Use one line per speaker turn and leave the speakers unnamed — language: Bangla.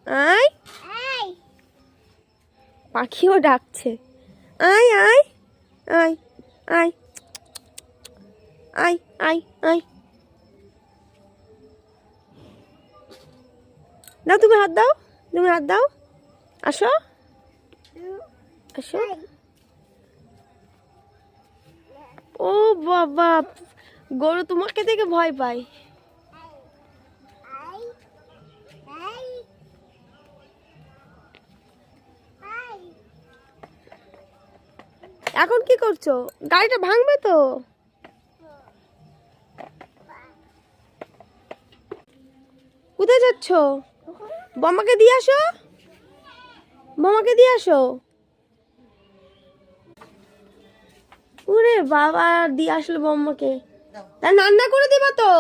আয়, পাখিও ডাকছে। আয় আয় আয় আয় আয় আয় আয়। দাও, তুমি হাত দাও, তুমি হাত দাও। আসো আসো। ও বাবা, গরু তোমাকে দেখে ভয় পায়। এখন কি করছো? গাড়িটা ভাঙবে তো। কোথায় যাচ্ছ? বোমাকে দিয়ে আসো, বোমাকে দিয়ে আসো। ওরে বাবা, দিয়ে আসলো বোমাকে। তা রান্না করে দিবা তো।